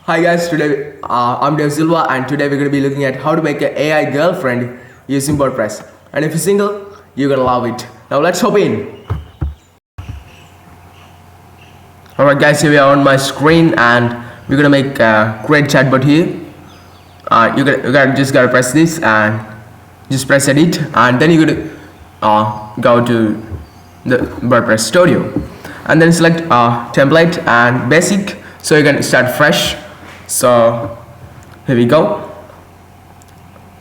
Hi guys, today I'm SILVA and today we're going to be looking at how to make an AI girlfriend using WordPress. And if you're single, you're going to love it. Now let's hop in. Alright guys, here we are on my screen and we're going to make a great chatbot here. You just got to press this and just press edit, and then you're going to go to the WordPress studio and then select template and basic, so you can start fresh. So here we go.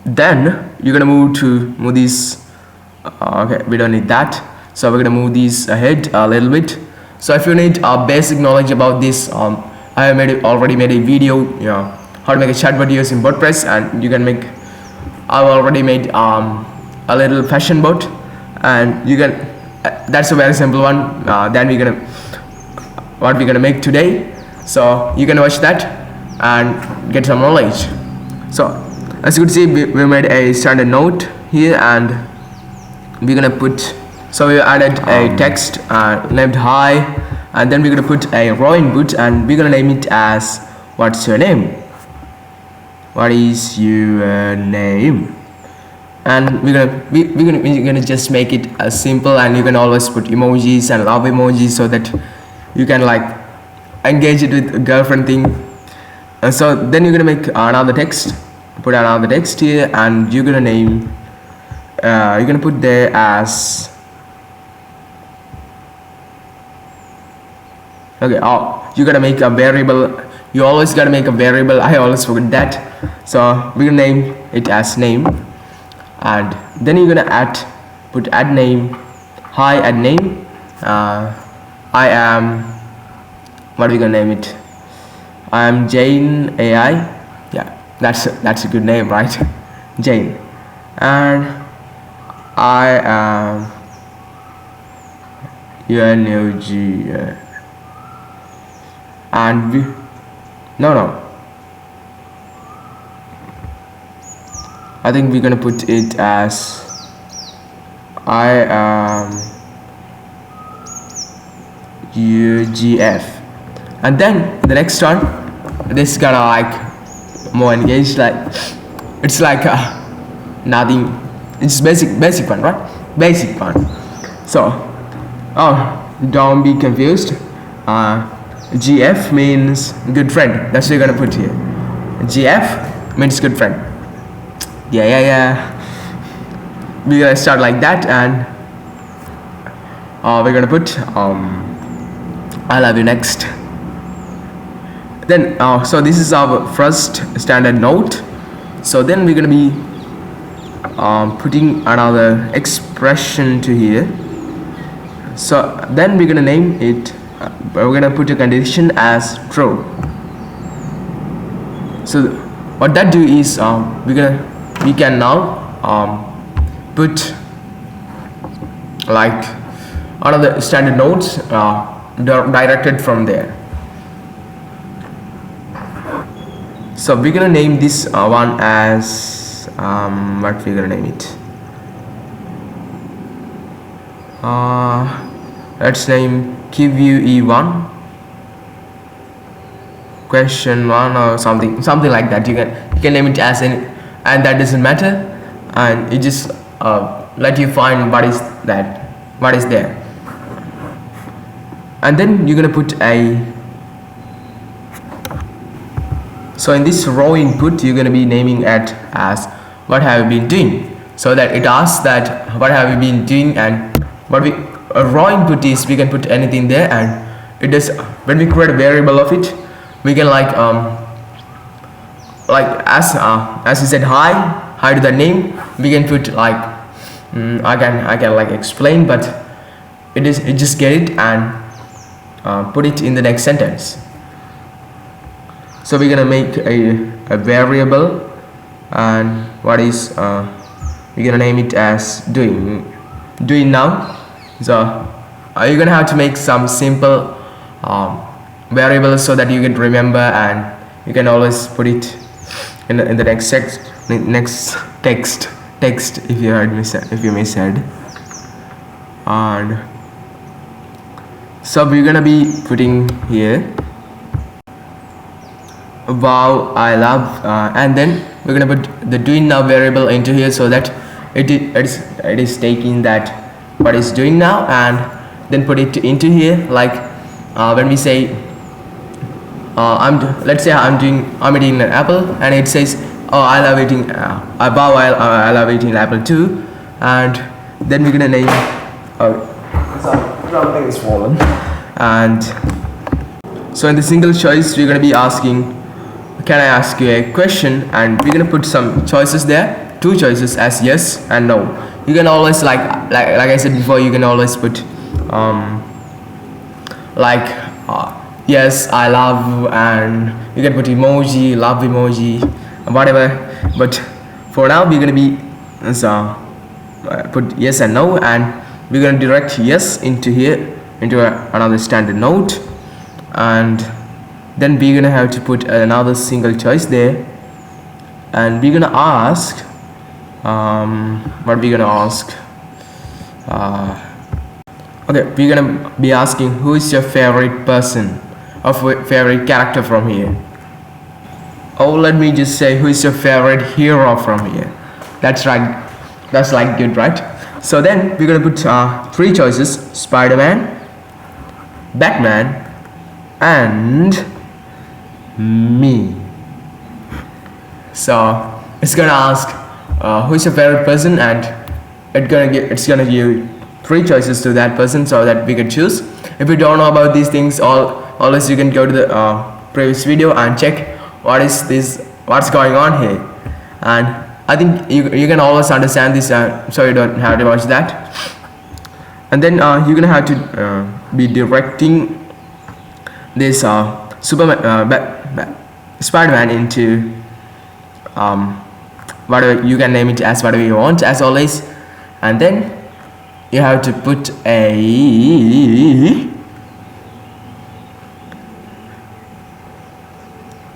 Then you're gonna move these. Okay, we don't need that, so we're gonna move these ahead a little bit. So if you need basic knowledge about this, I have already made a video, how to make a chatbot using WordPress, and you can make. I've already made a little fashion bot, and you can. That's a very simple one. Then what we're gonna make today. So you can watch that and get some knowledge. So as you can see, we made a standard note here, and we're gonna put. So we added a text named hi, and then we're gonna put a raw input, and we're gonna name it as what's your name? What is your name? And we're gonna just make it simple, and you can always put emojis and love emojis so that you can like engage it with a girlfriend thing. And so then you're gonna make another text, put another text here, and you're gonna name. You're gonna put there as. Okay. Oh, you gotta make a variable. You always gotta make a variable. I always forget that. So we're gonna name it as name, and then you're gonna put add name. Hi, add name. I am. What are we gonna name it? I am Jane AI. Yeah, that's a good name, right? Jane. And I am UNOG. And we no. I think we're gonna put it as I am UGF. And then the next one, this is gonna like more engaged, like it's like nothing. It's basic one, right? Basic one. So don't be confused. GF means good friend. That's what you're gonna put here. GF means good friend. Yeah. We're gonna start like that, and we're gonna put I love you next. Then so this is our first standard note. So then we're gonna be putting another expression to here. So then we're gonna name it. We're gonna put a condition as true. So what that do is we can now put like another standard notes directed from there. So we're gonna name this one as what we're gonna name it. Let's name QVE1 question 1 or something like that. You can name it as any, and that doesn't matter, and it just let you find what is there. And then you're gonna put a. So in this raw input, you're gonna be naming it as what have you been doing, so that it asks that what have you been doing, and a raw input is we can put anything there, and it does. When we create a variable of it, we can like as you said hi to the name, we can put like I can like explain, but it just get it and put it in the next sentence. So we're gonna make a variable, and what is we're gonna name it as doing now. So you're gonna have to make some simple variables so that you can remember, and you can always put it in the next text if you misheard. And so we're gonna be putting here wow, I love, and then we're gonna put the doing now variable into here so that it is taking that what it's doing now, and then put it into here, like when we say let's say I'm eating an apple, and it says, oh, I love eating wow, I love eating apple too, and then we're gonna name something is fallen. And so in the single choice we're gonna be asking, can I ask you a question, and we're gonna put some choices there, two choices as yes and no. You can always like I said before, you can always put yes, I love, and you can put emoji, love emoji, whatever. But for now we're gonna be put yes and no, and we're gonna direct yes into here, into another standard note, and then we're gonna have to put another single choice there, and we're gonna ask what we're gonna ask, okay, we're gonna be asking, who is your favorite person or favorite character from here? Oh, let me just say, who is your favorite hero from here? That's right, that's like good, right? So then we're gonna put three choices: Spider-Man, Batman, and me. So it's gonna ask who is your favorite person, and it's gonna give three choices to that person so that we can choose. If you don't know about these things, always you can go to the previous video and check what's going on here, and I think you can always understand this, so you don't have to watch that. And then you're gonna have to be directing this Spider-Man into whatever, you can name it as whatever you want as always, and then you have to put a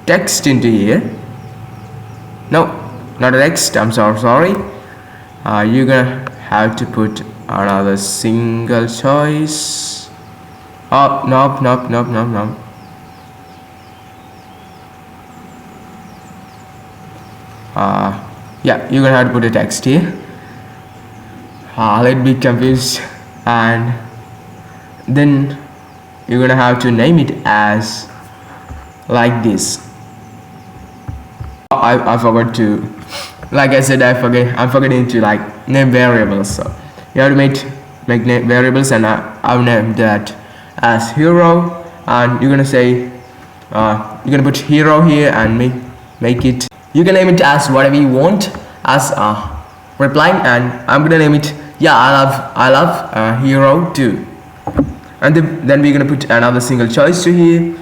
text into here. No, not a text, I'm sorry. You're gonna have to put another single choice. Oh, nope. Yeah, you're gonna have to put a text here. Let me confused, and then you're gonna have to name it as like this. I forgot to, like I said, I'm forgetting to like name variables. So you have to make name variables, and I'll name that as hero, and you're gonna say you're gonna put hero here and make it, you can name it as whatever you want as replying, and I'm gonna name it, yeah, I love hero too. And then we're gonna put another single choice to here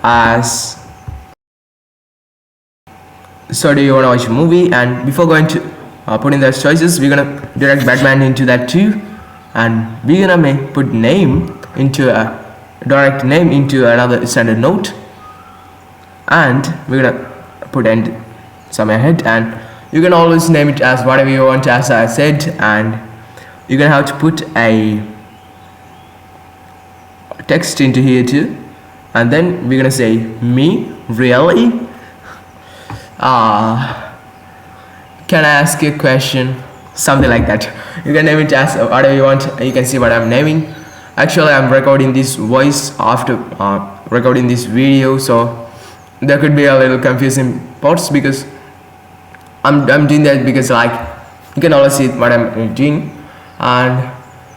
as, so do you want to watch a movie? And before going to put in those choices, we're gonna direct Batman into that too, and we're gonna put name into a direct name into another standard note, and we're gonna put end some ahead, and you can always name it as whatever you want as I said, and you're gonna have to put a text into here too, and then we're gonna say, me really, can I ask you a question, something like that. You can name it as whatever you want. You can see what I'm naming. Actually, I'm recording this voice after recording this video, so there could be a little confusing parts, because I'm doing that because like you can always see what I'm doing, and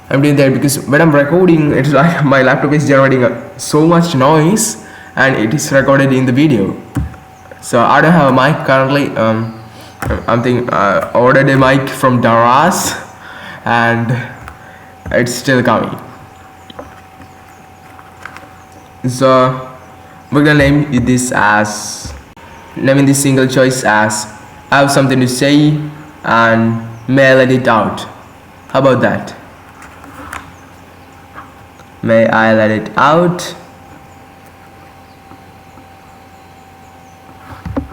I'm doing that because when I'm recording, it's like my laptop is generating so much noise, and it is recorded in the video. So I don't have a mic currently. I'm thinking ordered a mic from Daraz, and it's still coming. So we're gonna name this as, naming this single choice as, I have something to say and may I let it out. How about that? May I let it out?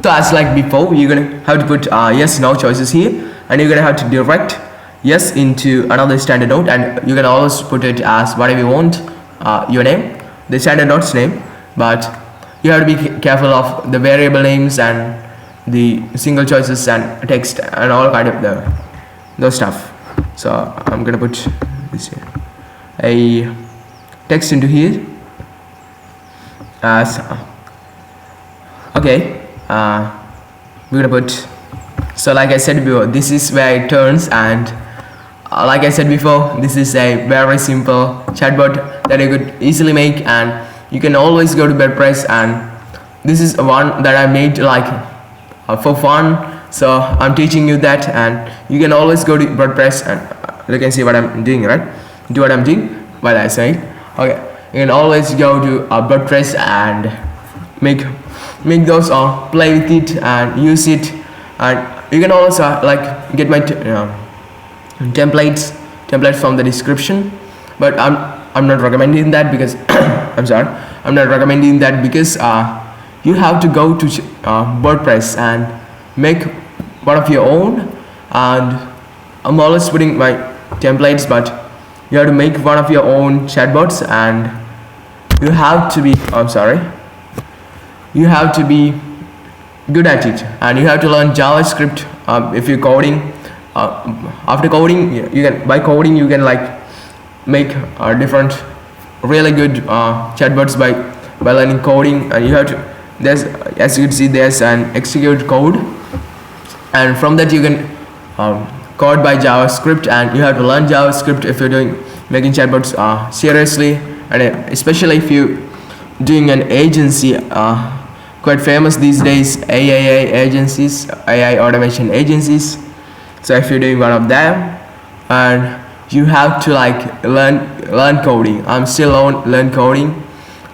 So as like before, you're gonna have to put yes, no choices here, and you're gonna have to direct yes into another standard note, and you can always put it as whatever you want, your name, the standard note's name, but you have to be careful of the variable names and the single choices and text and all kind of those stuff. So I'm gonna put this here, a text into here as okay. We're gonna put, so like I said before, this is where it turns, and like I said before, this is a very simple chatbot that you could easily make, and you can always go to WordPress, and this is one that I made like for fun. So I'm teaching you that, and you can always go to WordPress and you can see what I'm doing, right? Do what I'm doing while I say it. Okay, you can always go to WordPress and make those or play with it and use it, and you can also like get my templates from the description, but I'm not recommending that because I'm not recommending that because you have to go to WordPress and make one of your own, and I'm always putting my templates, but you have to make one of your own chatbots, and you have to be you have to be good at it, and you have to learn JavaScript if you're coding. After coding, you can like make different really good chatbots by learning coding, and you have to, there's, as you can see, there's an execute code, and from that you can code by JavaScript, and you have to learn JavaScript if you're making chatbots seriously, and especially if you doing an agency, quite famous these days, AAA agencies, AI automation agencies. So if you're doing one of them, and you have to like learn coding. I'm still learn coding.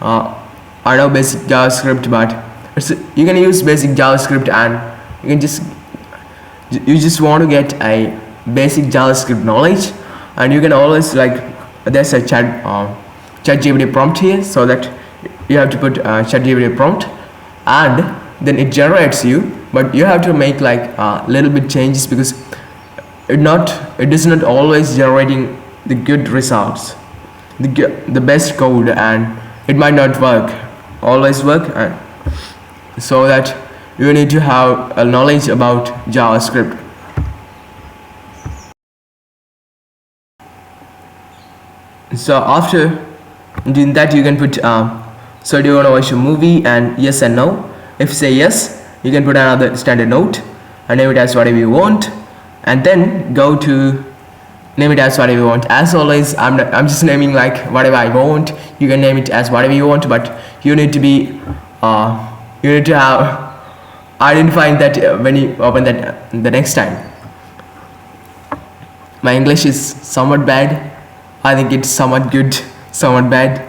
I know basic JavaScript, but you can use basic JavaScript, and you just want to get a basic JavaScript knowledge, and you can always like, there's a ChatGPT prompt here, so that you have to put ChatGPT prompt, and then it generates you, but you have to make like little bit changes, because it is not always generating the good results, the best code, and it might not always work, and so that you need to have a knowledge about JavaScript. So after doing that, you can put so do you want to watch a movie, and yes and no. If you say yes, you can put another standard note and name it as whatever you want, and then go to name it as whatever you want. As always, I'm just naming like whatever I want. You can name it as whatever you want, but you need to be you need to have identifying that when you open that the next time. My English is somewhat bad. I think it's somewhat good, somewhat bad.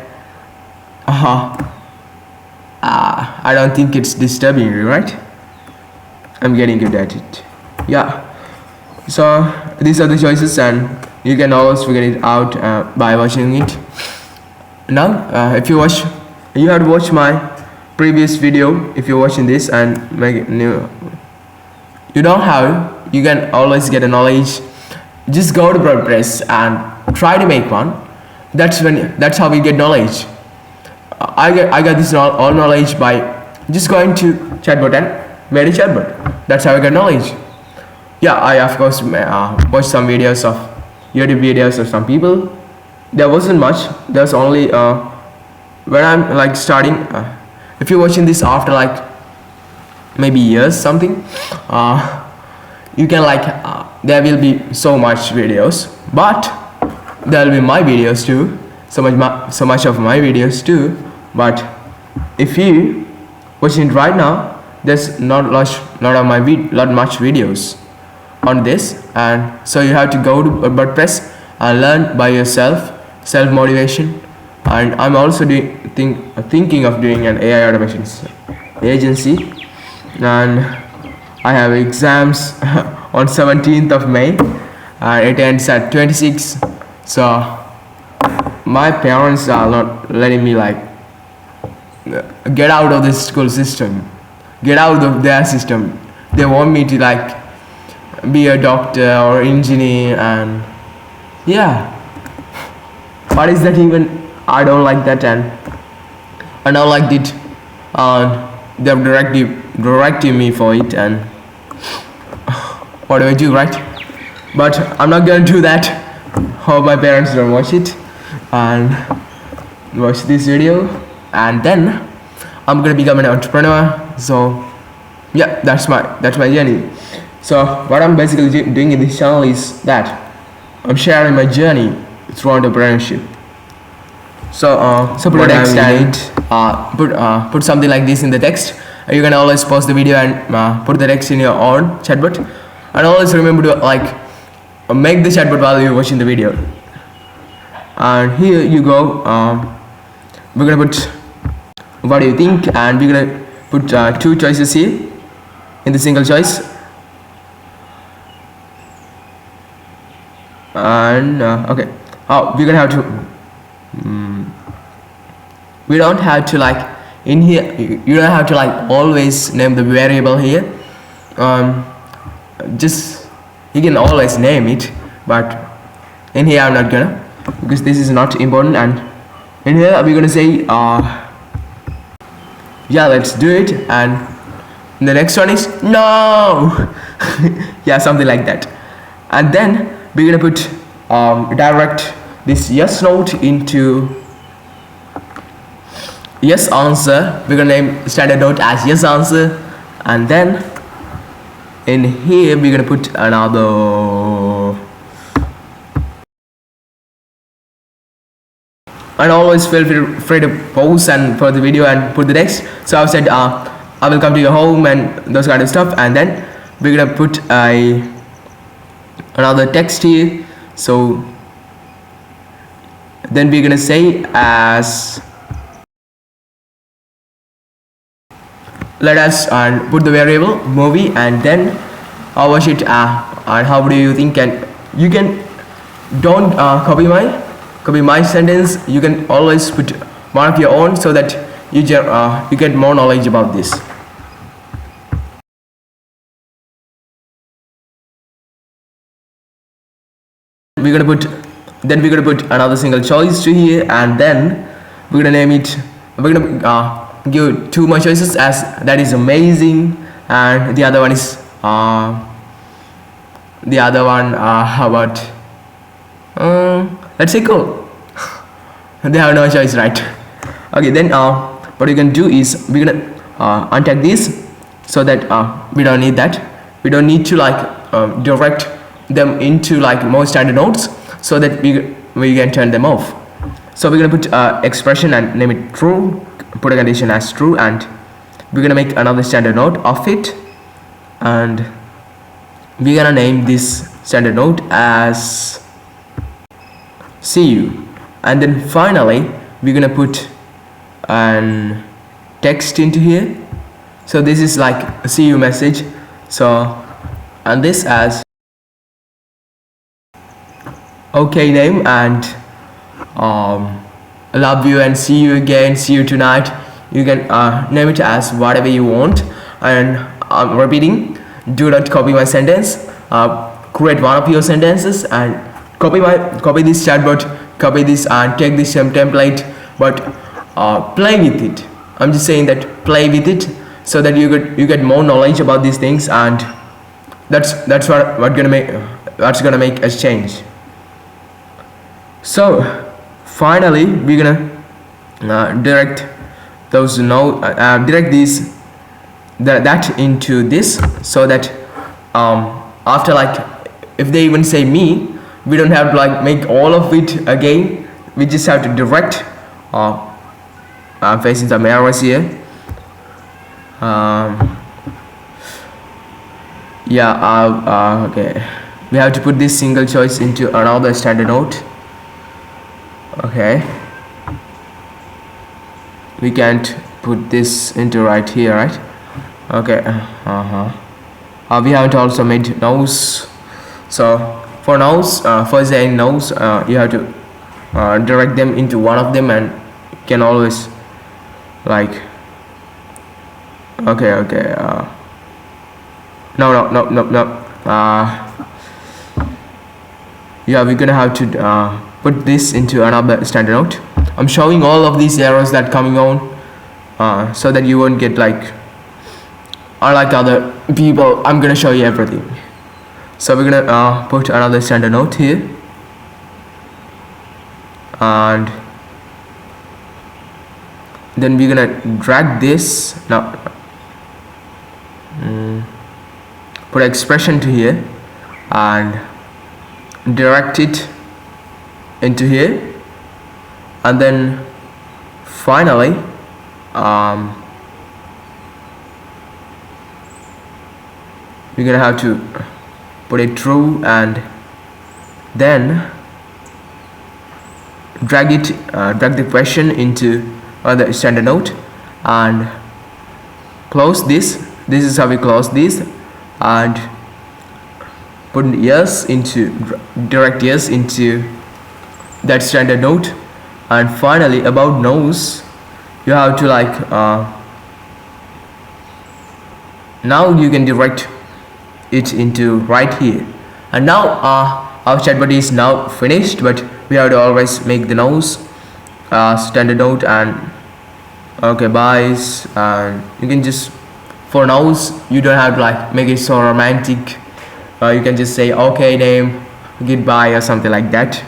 I don't think it's disturbing you, right? I'm getting good at it. Yeah. So these are the choices, and you can always figure it out by watching it. Now, if you have to watch my previous video. If you're watching this and make it new, you don't have, you can always get a knowledge. Just go to WordPress and try to make one. That's how we get knowledge. I got this all knowledge by just going to chatbot and made a chatbot. That's how I get knowledge. Yeah, I of course watched some videos of YouTube videos of some people. There wasn't much. There's only when I'm like starting. If you're watching this after like maybe years something, you can like there will be so much videos, but there will be my videos too. So much of my videos too. But if you watching it right now, there's not much videos on this, and so you have to go to WordPress and learn by yourself, self motivation. And I'm also thinking of doing an AI automation agency, and I have exams on 17th of May, and it ends at 26. So my parents are not letting me like get out of this school system, get out of their system. They want me to like be a doctor or engineer, and yeah, what is that even? I don't like that, and I don't like it. they're directing me for it, and what do I do, right? But I'm not gonna do that. Hope my parents don't watch it and watch this video, and then I'm gonna become an entrepreneur. So yeah, that's my journey. So what I'm basically doing in this channel is that I'm sharing my journey through entrepreneurship. So put a text and put something like this in the text. You can always pause the video and put the text in your own chatbot, and always remember to make the chatbot while you're watching the video. And here you go. We're gonna put what do you think, and we're gonna put two choices here in the single choice. And okay, we're gonna have to we don't have to in here, you don't have to always name the variable here. Just you can always name it, but in here I'm not gonna, because this is not important. And in here we're gonna say yeah, let's do it. And the next one is no. Yeah, something like that. And then we're gonna put direct this yes note into yes answer. We're gonna name standard note as yes answer, and then in here we're gonna put another. And always feel free to pause and for the video and put the text. So I've said I will come to your home and those kind of stuff, and then we're gonna put another text here. So then we're gonna say as, let us put the variable movie, and then I'll watch it. And how do you think? And you can don't copy my sentence. You can always put one of your own, so that you get more knowledge about this. We're gonna put another single choice to here, and then we're gonna name it. We're gonna give two more choices as that is amazing, and the other one is how about let's say cool. They have no choice, right? Okay, then what we can do is we're gonna untag this, so that we don't need that. We don't need to direct them into more standard notes, so that we can turn them off. So we're gonna put expression and name it true, put a condition as true, and we're gonna make another standard note of it, and we're gonna name this standard note as see you. And then finally we're gonna put an text into here. So this is a see you message. So and this as okay name, and love you and see you again, see you tonight. You can name it as whatever you want. And I'm repeating, do not copy my sentence. Create one of your sentences and copy this chatbot, copy this and take this template, but play with it. I'm just saying that play with it, so that you get more knowledge about these things, and that's what's gonna make us change. So finally we're gonna direct those direct these that into this, so that after if they even say me, we don't have to make all of it again. We just have to direct. I'm facing some errors here. Yeah, okay, we have to put this single choice into another standard note. Okay, we can't put this into right here, right? Okay. We haven't also made no's. So for no's, first saying no's, you have to direct them into one of them, and you can always okay, no. Yeah, we're gonna have to put this into another standard note. I'm showing all of these errors that coming on so that you won't get like unlike other people. I'm gonna show you everything. So we're gonna put another standard note here, and then we're gonna drag this now, put expression to here and direct it into here, and then finally we're gonna have to put it true, and then drag the question into the standard note and close this. This is how we close this, and put yes into direct yes into that standard note. And finally about nose, you have to like now you can direct it into right here. And now our chatbot is now finished, but we have to always make the nose standard note. And okay, buys, and you can just, for nose you don't have to like make it so romantic. You can just say okay name, goodbye, or something like that.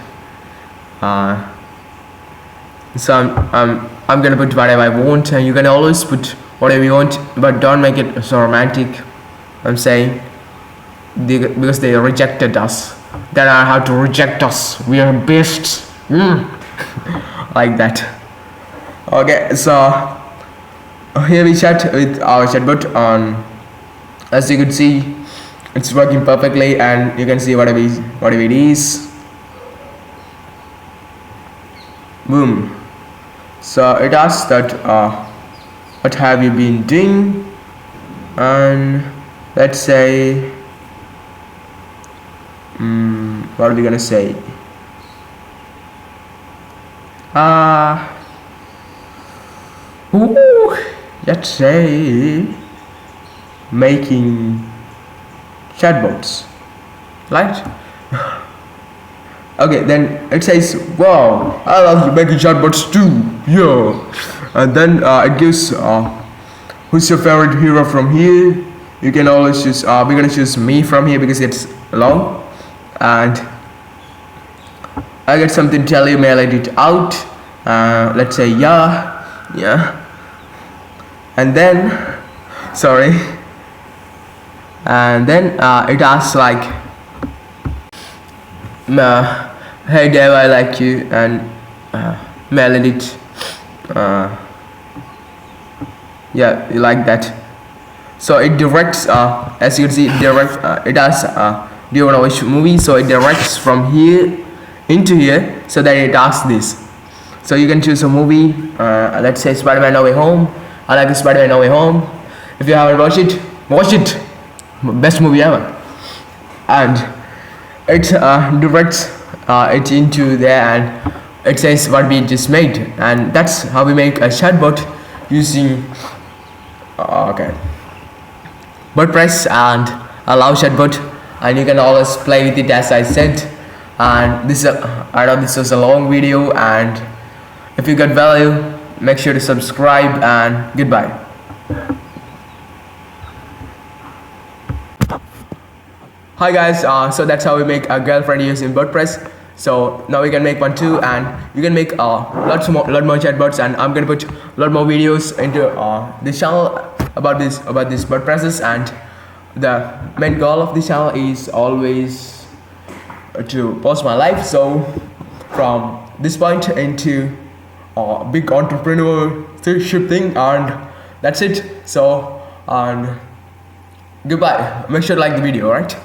So I'm gonna put whatever I want, and you can always put whatever you want, but don't make it so romantic. I'm saying because they rejected us, that are how to reject us, we are beasts. Like that. Okay, so here we chat with our chatbot on. As you can see, it's working perfectly, and you can see whatever it is. Boom. So it asks that what have you been doing, and let's say what are we gonna say? Let's say making chatbots, right? Okay, then it says, wow, I love making chatbots too, yeah. And then it gives who's your favorite hero from here. You can always choose, we're gonna choose me from here because it's long. And I get something to tell you, mail it out. Let's say yeah. And then sorry, and then it asks like hey Dave, I like you, and mail it yeah, you like that. So it directs as you can see, it asks do you want to watch movie, so it directs from here into here, so that it asks this. So you can choose a movie, let's say Spider-Man No Way Home. I like Spider-Man No Way Home. If you haven't watched it, watch it, best movie ever. And it directs it into there, and it says what we just made. And that's how we make a chatbot using WordPress and allow chatbot. And you can always play with it as I said. And this is I know this was a long video, and if you got value, make sure to subscribe, and goodbye. Hi guys, so that's how we make a girlfriend using WordPress. So now we can make one too, and you can make lot more chatbots, and I'm gonna put a lot more videos into this channel about this WordPresses. And the main goal of this channel is always to post my life. So from this point into big entrepreneurship thing, and that's it. So and goodbye. Make sure to like the video, alright?